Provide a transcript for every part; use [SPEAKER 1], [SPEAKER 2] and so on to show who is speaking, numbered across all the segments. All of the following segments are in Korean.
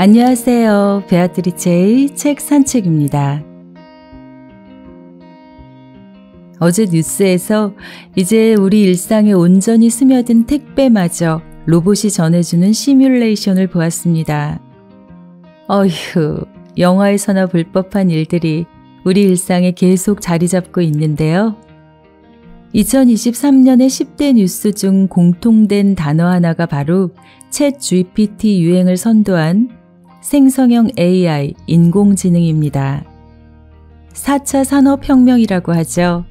[SPEAKER 1] 안녕하세요. 베아트리체의 책 산책입니다. 어제 뉴스에서 이제 우리 일상에 온전히 스며든 택배마저 로봇이 전해주는 시뮬레이션을 보았습니다. 어휴, 영화에서나 볼 법한 일들이 우리 일상에 계속 자리 잡고 있는데요. 2023년의 10대 뉴스 중 공통된 단어 하나가 바로 챗 GPT 유행을 선도한 생성형 AI, 인공지능입니다. 4차 산업혁명이라고 하죠.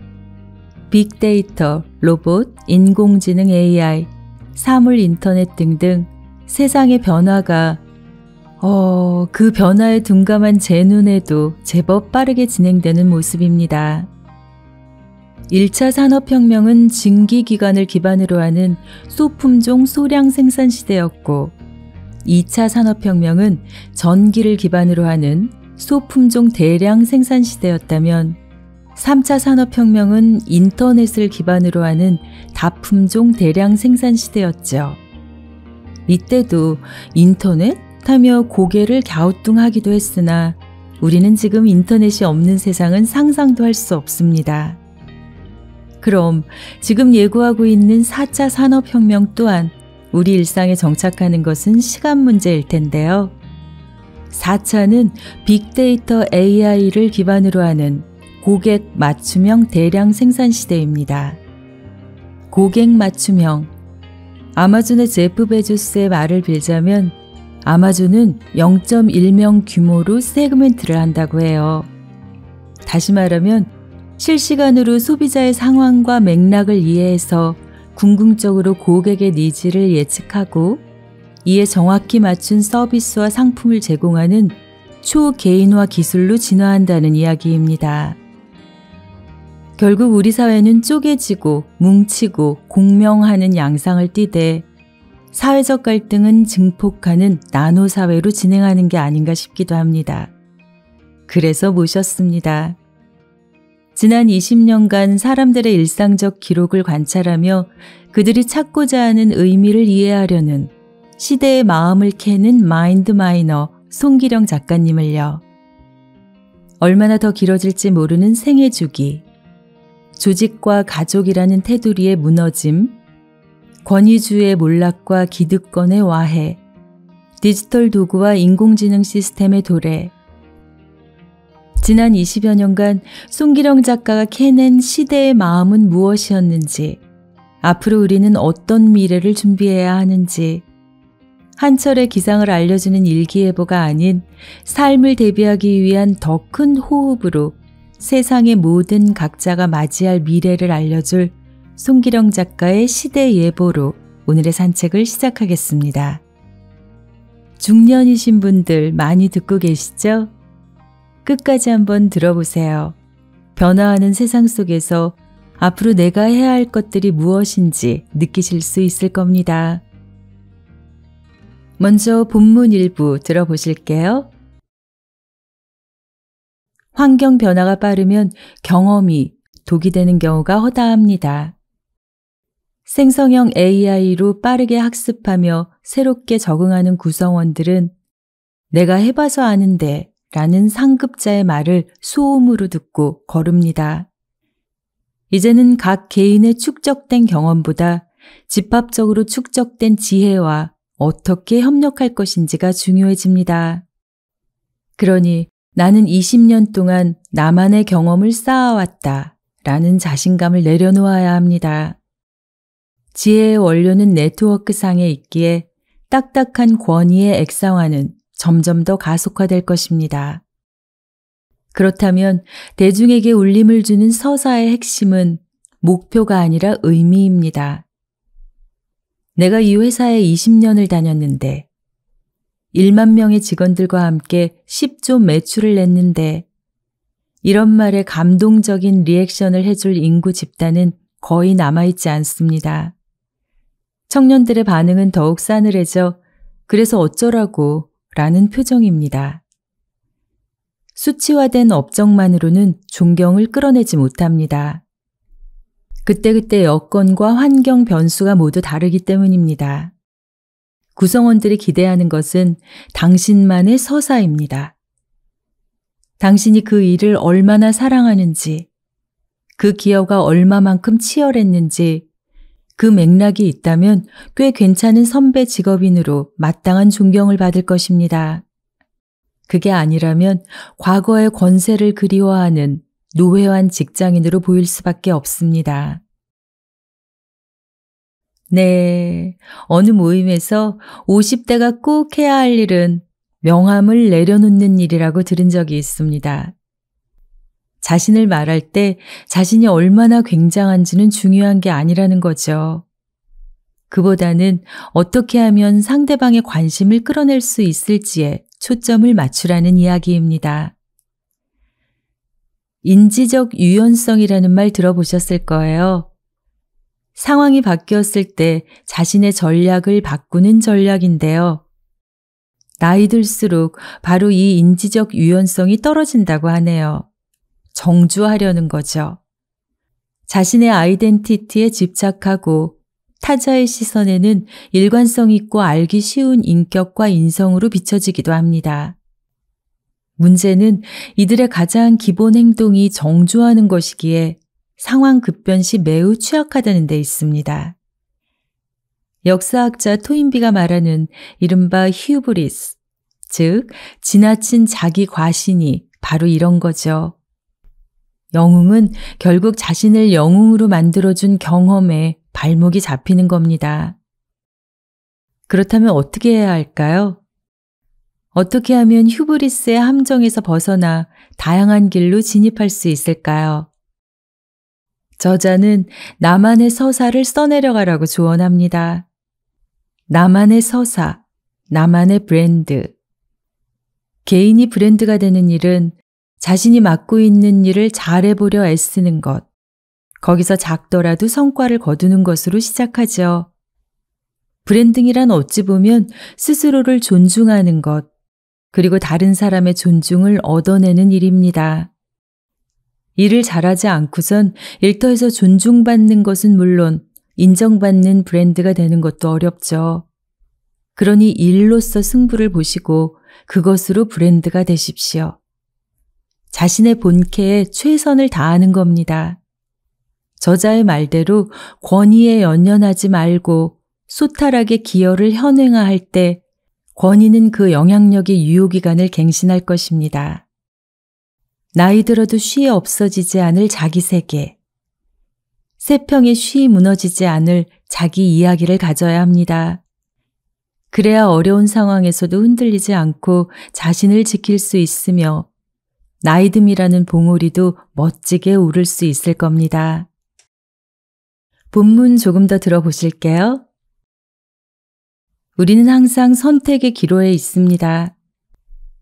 [SPEAKER 1] 빅데이터, 로봇, 인공지능 AI, 사물 인터넷 등등 세상의 변화가 그 변화에 둔감한 제 눈에도 제법 빠르게 진행되는 모습입니다. 1차 산업혁명은 증기기관을 기반으로 하는 소품종 소량 생산 시대였고 2차 산업혁명은 전기를 기반으로 하는 소품종 대량 생산 시대였다면 3차 산업혁명은 인터넷을 기반으로 하는 다품종 대량 생산 시대였죠. 이때도 인터넷 하며 고개를 갸우뚱하기도 했으나 우리는 지금 인터넷이 없는 세상은 상상도 할 수 없습니다. 그럼 지금 예고하고 있는 4차 산업혁명 또한 우리 일상에 정착하는 것은 시간 문제일 텐데요. 4차는 빅데이터 AI를 기반으로 하는 고객 맞춤형 대량 생산 시대입니다. 고객 맞춤형. 아마존의 제프 베조스의 말을 빌자면 아마존은 0.1명 규모로 세그멘트를 한다고 해요. 다시 말하면 실시간으로 소비자의 상황과 맥락을 이해해서 궁극적으로 고객의 니즈를 예측하고 이에 정확히 맞춘 서비스와 상품을 제공하는 초개인화 기술로 진화한다는 이야기입니다. 결국 우리 사회는 쪼개지고 뭉치고 공명하는 양상을 띠되 사회적 갈등은 증폭하는 나노 사회로 진행하는 게 아닌가 싶기도 합니다. 그래서 모셨습니다. 지난 20년간 사람들의 일상적 기록을 관찰하며 그들이 찾고자 하는 의미를 이해하려는 시대의 마음을 캐는 마인드 마이너 송기령 작가님을요. 얼마나 더 길어질지 모르는 생애 주기, 조직과 가족이라는 테두리의 무너짐, 권위주의 몰락과 기득권의 와해, 디지털 도구와 인공지능 시스템의 도래, 지난 20여 년간 송기령 작가가 캐낸 시대의 마음은 무엇이었는지, 앞으로 우리는 어떤 미래를 준비해야 하는지, 한철의 기상을 알려주는 일기예보가 아닌 삶을 대비하기 위한 더 큰 호흡으로 세상의 모든 각자가 맞이할 미래를 알려줄 송기령 작가의 시대 예보로 오늘의 산책을 시작하겠습니다. 중년이신 분들 많이 듣고 계시죠? 끝까지 한번 들어보세요. 변화하는 세상 속에서 앞으로 내가 해야 할 것들이 무엇인지 느끼실 수 있을 겁니다. 먼저 본문 일부 들어보실게요. 환경 변화가 빠르면 경험이 독이 되는 경우가 허다합니다. 생성형 AI로 빠르게 학습하며 새롭게 적응하는 구성원들은 내가 해봐서 아는데 라는 상급자의 말을 소음으로 듣고 거릅니다. 이제는 각 개인의 축적된 경험보다 집합적으로 축적된 지혜와 어떻게 협력할 것인지가 중요해집니다. 그러니 나는 20년 동안 나만의 경험을 쌓아왔다 라는 자신감을 내려놓아야 합니다. 지혜의 원료는 네트워크상에 있기에 딱딱한 권위의 액상화는 점점 더 가속화될 것입니다. 그렇다면 대중에게 울림을 주는 서사의 핵심은 목표가 아니라 의미입니다. 내가 이 회사에 20년을 다녔는데 1만 명의 직원들과 함께 10조 매출을 냈는데 이런 말에 감동적인 리액션을 해줄 인구 집단은 거의 남아있지 않습니다. 청년들의 반응은 더욱 싸늘해져 그래서 어쩌라고 라는 표정입니다. 수치화된 업적만으로는 존경을 끌어내지 못합니다. 그때그때 여건과 환경 변수가 모두 다르기 때문입니다. 구성원들이 기대하는 것은 당신만의 서사입니다. 당신이 그 일을 얼마나 사랑하는지, 그 기여가 얼마만큼 치열했는지, 그 맥락이 있다면 꽤 괜찮은 선배 직업인으로 마땅한 존경을 받을 것입니다. 그게 아니라면 과거의 권세를 그리워하는 노회한 직장인으로 보일 수밖에 없습니다. 네, 어느 모임에서 50대가 꼭 해야 할 일은 명함을 내려놓는 일이라고 들은 적이 있습니다. 자신을 말할 때 자신이 얼마나 굉장한지는 중요한 게 아니라는 거죠. 그보다는 어떻게 하면 상대방의 관심을 끌어낼 수 있을지에 초점을 맞추라는 이야기입니다. 인지적 유연성이라는 말 들어보셨을 거예요. 상황이 바뀌었을 때 자신의 전략을 바꾸는 전략인데요. 나이 들수록 바로 이 인지적 유연성이 떨어진다고 하네요. 정주하려는 거죠. 자신의 아이덴티티에 집착하고 타자의 시선에는 일관성 있고 알기 쉬운 인격과 인성으로 비춰지기도 합니다. 문제는 이들의 가장 기본 행동이 정주하는 것이기에 상황 급변 시 매우 취약하다는 데 있습니다. 역사학자 토인비가 말하는 이른바 휴브리스, 즉 지나친 자기 과신이 바로 이런 거죠. 영웅은 결국 자신을 영웅으로 만들어준 경험에 발목이 잡히는 겁니다. 그렇다면 어떻게 해야 할까요? 어떻게 하면 휴브리스의 함정에서 벗어나 다양한 길로 진입할 수 있을까요? 저자는 나만의 서사를 써내려가라고 조언합니다. 나만의 서사, 나만의 브랜드. 개인이 브랜드가 되는 일은 자신이 맡고 있는 일을 잘해보려 애쓰는 것, 거기서 작더라도 성과를 거두는 것으로 시작하죠. 브랜딩이란 어찌 보면 스스로를 존중하는 것, 그리고 다른 사람의 존중을 얻어내는 일입니다. 일을 잘하지 않고선 일터에서 존중받는 것은 물론 인정받는 브랜드가 되는 것도 어렵죠. 그러니 일로서 승부를 보시고 그것으로 브랜드가 되십시오. 자신의 본캐에 최선을 다하는 겁니다. 저자의 말대로 권위에 연연하지 말고 소탈하게 기여를 현행화할 때 권위는 그 영향력의 유효기간을 갱신할 것입니다. 나이 들어도 쉬이 없어지지 않을 자기 세계, 세평에 쉬이 무너지지 않을 자기 이야기를 가져야 합니다. 그래야 어려운 상황에서도 흔들리지 않고 자신을 지킬 수 있으며 나이듦이라는 봉우리도 멋지게 오를 수 있을 겁니다. 본문 조금 더 들어보실게요. 우리는 항상 선택의 기로에 있습니다.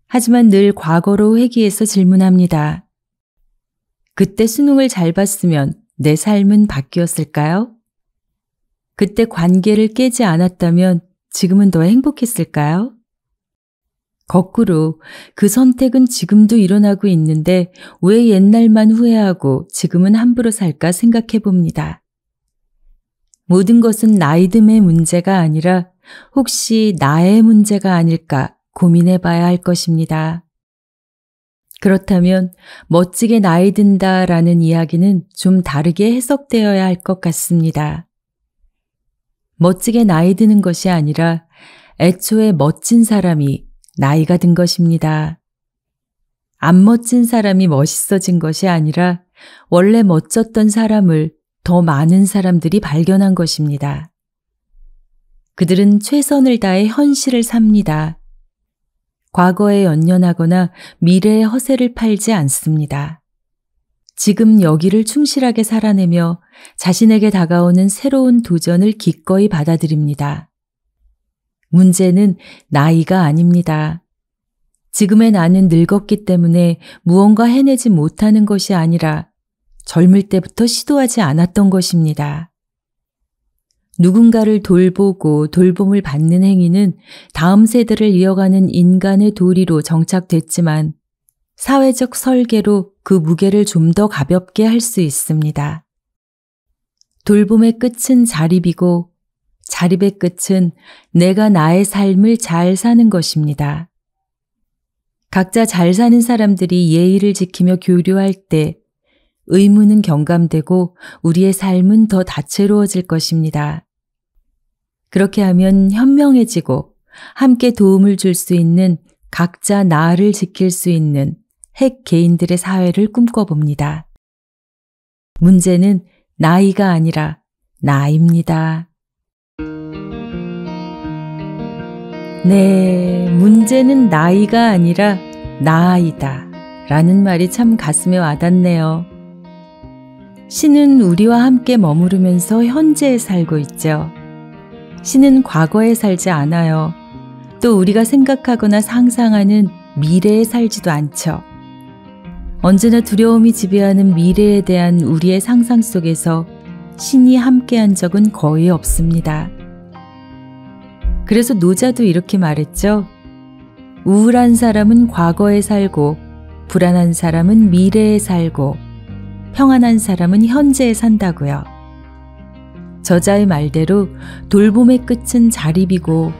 [SPEAKER 1] 하지만 늘 과거로 회귀해서 질문합니다. 그때 수능을 잘 봤으면 내 삶은 바뀌었을까요? 그때 관계를 깨지 않았다면 지금은 더 행복했을까요? 거꾸로 그 선택은 지금도 일어나고 있는데 왜 옛날만 후회하고 지금은 함부로 살까 생각해 봅니다. 모든 것은 나이듦의 문제가 아니라 혹시 나의 문제가 아닐까 고민해 봐야 할 것입니다. 그렇다면 멋지게 나이 든다라는 이야기는 좀 다르게 해석되어야 할 것 같습니다. 멋지게 나이 드는 것이 아니라 애초에 멋진 사람이 나이가 든 것입니다. 안 멋진 사람이 멋있어진 것이 아니라 원래 멋졌던 사람을 더 많은 사람들이 발견한 것입니다. 그들은 최선을 다해 현실을 삽니다. 과거에 연연하거나 미래의 허세를 팔지 않습니다. 지금 여기를 충실하게 살아내며 자신에게 다가오는 새로운 도전을 기꺼이 받아들입니다. 문제는 나이가 아닙니다. 지금의 나는 늙었기 때문에 무언가 해내지 못하는 것이 아니라 젊을 때부터 시도하지 않았던 것입니다. 누군가를 돌보고 돌봄을 받는 행위는 다음 세대를 이어가는 인간의 도리로 정착됐지만 사회적 설계로 그 무게를 좀 더 가볍게 할 수 있습니다. 돌봄의 끝은 자립이고 자립의 끝은 내가 나의 삶을 잘 사는 것입니다. 각자 잘 사는 사람들이 예의를 지키며 교류할 때 의무는 경감되고 우리의 삶은 더 다채로워질 것입니다. 그렇게 하면 현명해지고 함께 도움을 줄 수 있는 각자 나를 지킬 수 있는 핵 개인들의 사회를 꿈꿔봅니다. 문제는 나이가 아니라 나입니다. 네, 문제는 나이가 아니라 나이다 라는 말이 참 가슴에 와닿네요. 신은 우리와 함께 머무르면서 현재에 살고 있죠. 신은 과거에 살지 않아요. 또 우리가 생각하거나 상상하는 미래에 살지도 않죠. 언제나 두려움이 지배하는 미래에 대한 우리의 상상 속에서 신이 함께한 적은 거의 없습니다. 그래서 노자도 이렇게 말했죠. 우울한 사람은 과거에 살고, 불안한 사람은 미래에 살고, 평안한 사람은 현재에 산다고요. 저자의 말대로 돌봄의 끝은 자립이고,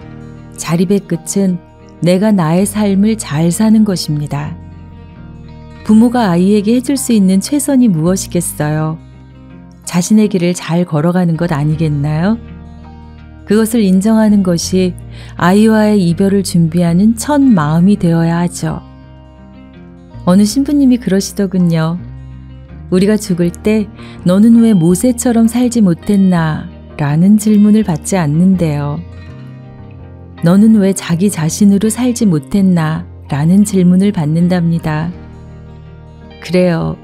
[SPEAKER 1] 자립의 끝은 내가 나의 삶을 잘 사는 것입니다. 부모가 아이에게 해줄 수 있는 최선이 무엇이겠어요? 자신의 길을 잘 걸어가는 것 아니겠나요? 그것을 인정하는 것이 아이와의 이별을 준비하는 첫 마음이 되어야 하죠. 어느 신부님이 그러시더군요. 우리가 죽을 때 너는 왜 모세처럼 살지 못했나? 라는 질문을 받지 않는데요. 너는 왜 자기 자신으로 살지 못했나? 라는 질문을 받는답니다. 그래요.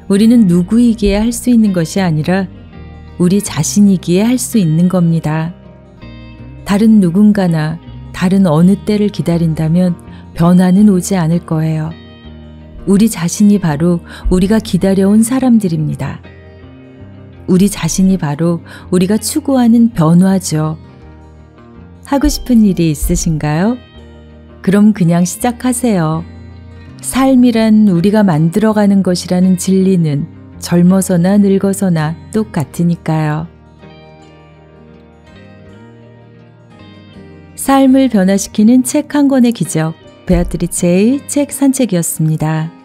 [SPEAKER 1] 우리는 누구이기에 할 수 있는 것이 아니라 우리 자신이기에 할 수 있는 겁니다. 다른 누군가나 다른 어느 때를 기다린다면 변화는 오지 않을 거예요. 우리 자신이 바로 우리가 기다려온 사람들입니다. 우리 자신이 바로 우리가 추구하는 변화죠. 하고 싶은 일이 있으신가요? 그럼 그냥 시작하세요. 삶이란 우리가 만들어가는 것이라는 진리는 젊어서나 늙어서나 똑같으니까요. 삶을 변화시키는 책 한 권의 기적, 베아트리체의 책 산책이었습니다.